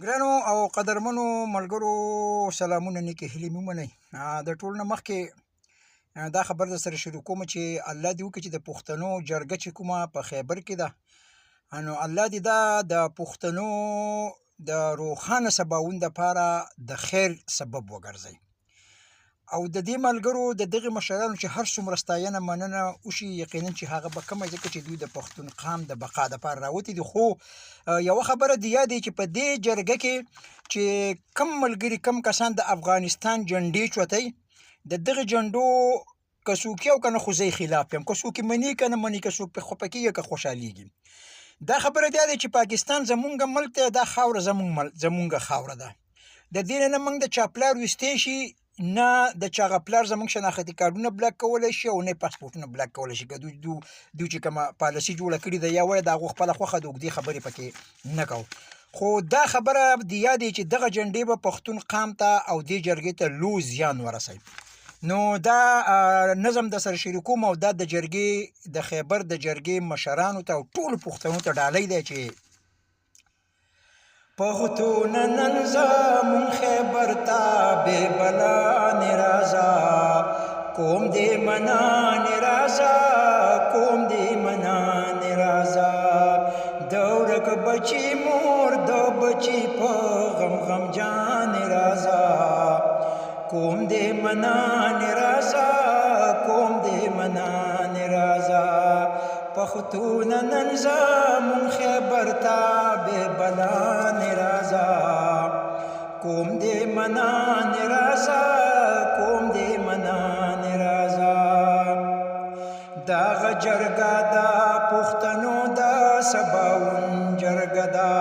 ګرانو او قدرمنو ملګرو سلامونه نیکې هیلې مې ومنئ. د ټول نه مخکې دا خبر در سره شروع کوم چې الله دې وکړي چې د پښتنو جرګه چې کومه په خیبر کې ده، نو الله دې دا د پښتنو د روښانه سباوون دپاره د خیر سبب وګرځوي او د دې ملګرو د دغې مشرانو چې هر څومره ستاینه مننه وشي، یقینا چې هغه به کمه، ځکه چې دوی د پښتون قام د بقا دپاره راوتي دي. خو یوه خبره د یاد چې په دې جرګه کې چې کم ملګري کم کسان د افغانستان جنډې چوتئ، د دغې جنډو که څوک یو که نه، خو زه خلاف یم. که څوک مني که نه مني، که څوک پرې خفه کېږي که خوشحالېږي. دا خبره دا ده چې پاکستان زمونږ ملک دی، دا خاوره زمونږ خاوره ده. د دې نه موږ د چا پلار ویستی شي، نه د چا هغه پلار زموږ شناختي کارډونه بلاک کولی شي او نه یې پاسپورټونه بلاک کولی شي. که دوی چې کومه پالیسي جوړه کړې ده یا وایي د هغو خپله خوښه د اوږدې خبرې پکې نه کوو. خو دا خبره د یاد چې دغه جنډې به پښتون قام ته او دې جرګې ته لوی زیان ورسوي. نو دا نظم در سره شریکوم او دا د جرګې د خیبر د جرګې مشرانو ته او ټولو پښتنو ته ډالۍ دی چې پښتون نن زمون خیبر ته بې بلانې رازه، کوم دې منانې رازه، کوم دې منانې رازه. د ورک بچي مور د بچي په غم غمجانې رازه، کوم دې منانې رازه، کوم دې منانې رازه. پښتون نن زمون خیبر ته بې بلانې رازه، کوم دې منانې رازه، کوم دې منانې رازه. دغه جرګه د پښتنو د سباوون جرګه ده،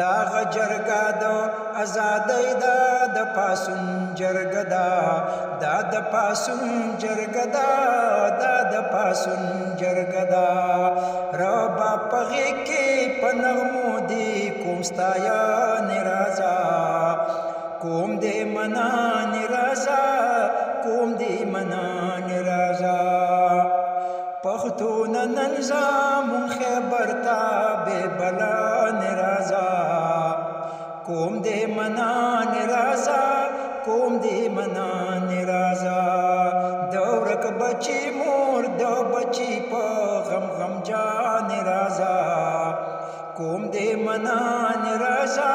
دغه جرګه د ازادۍ ده، د پاڅون جرګه ده، دا د پاڅون جرګه ده، دا د پاڅون جرګه ده. ربا په غېږ کې په نغمو دې کوم ستاینې رازه، کوم دې منانې رازه، کوم دې منانې رازه. پښتون نن زمون خیبر ته بې بلانې رازه، کوم دې منانې رازه، کوم دې منانې رازه. د ورک بچي مور د بچي په غم غمجانې رازه، کوم دې منانې رازه،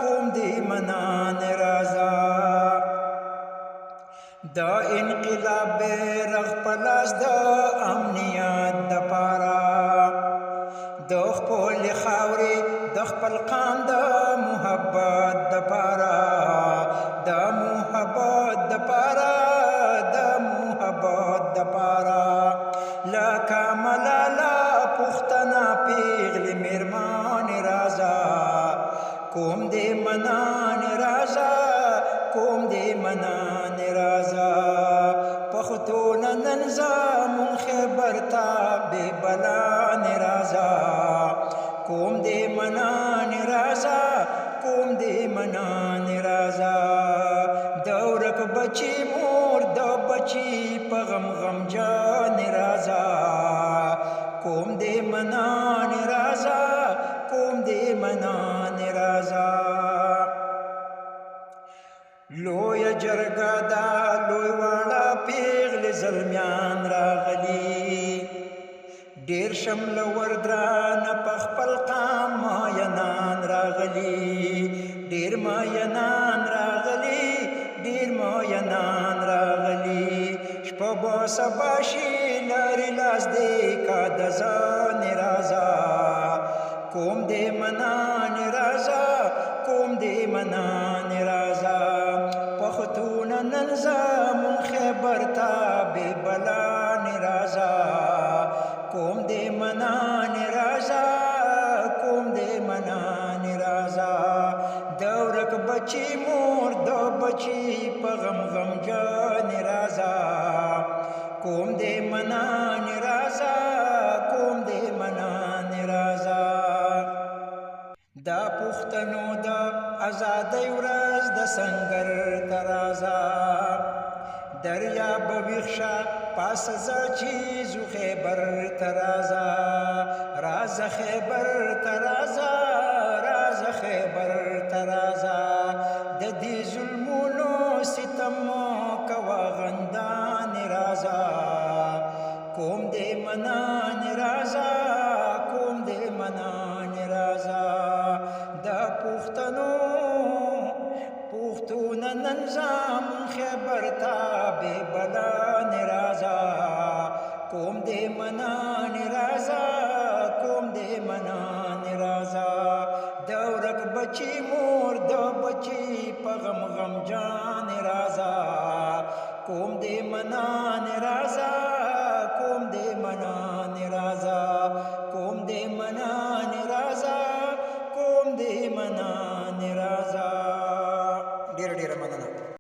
کوم دې منانې رازه. د انقلاب بیرغ په لاس د امنیت دپاره، د خپلې خاورې د خپل قام د محبت دپاره، د محبت دپاره، د محبت دپاره. لکه ملاله پښتنه پیغلې مېرمانې رازه، کوم دې منانې رازه، کوم دې منانې رازه. پښتون نن زمون خیبر ته بې بلانې رازه، کوم دې منانې رازه، کوم دې منانې رازه. د ورک بچي مور د بچي په غم غمجانې رازه، کوم دې منانې رازه، کوم دې منانې رازه. لویه جرګه ده لوی واړه پیغلې زلمیان راغلي، ډېر شمله وردرانه په خپل قام ماینان راغلي، ډېر ماینان راغلي، ډېر ماینان راغلي. شپه به سبا شي لارې لاس دې کا د ځانې رازه، کوم دې منانې رازه، کوم دې منانې رازه. پښتون نن زمون خیبر ته بې بلانې رازه، کوم دې منانې رازه، کوم دې منانې رازه. د ورک بچي مور د بچي په غم غمجانې رازه، کوم دې منانې رازه، کوم دې منانې رازه. دا پښتنو د ازادۍ ورځ د سنګر ته رازه، دریاب ویښ شه پاسه ځه چې ځو خیبر ته رازه، رازه خیبر ته رازه، رازه خیبر خیبر ترازا د دې ظلمونو ستم کوا غندان رازا کوم دې منان رازا کوم دې منان رازا د پښتون نن زمون خیبر تا به بلان رازا کوم دې منان رازا کوم دې منان رازا د ورک بچی مور د بچی په غم غم جان رازا کوم دې منان رازا کوم دې منان رازا کوم دې منان رازا کوم دې منان رازا ډېره ډېره مننه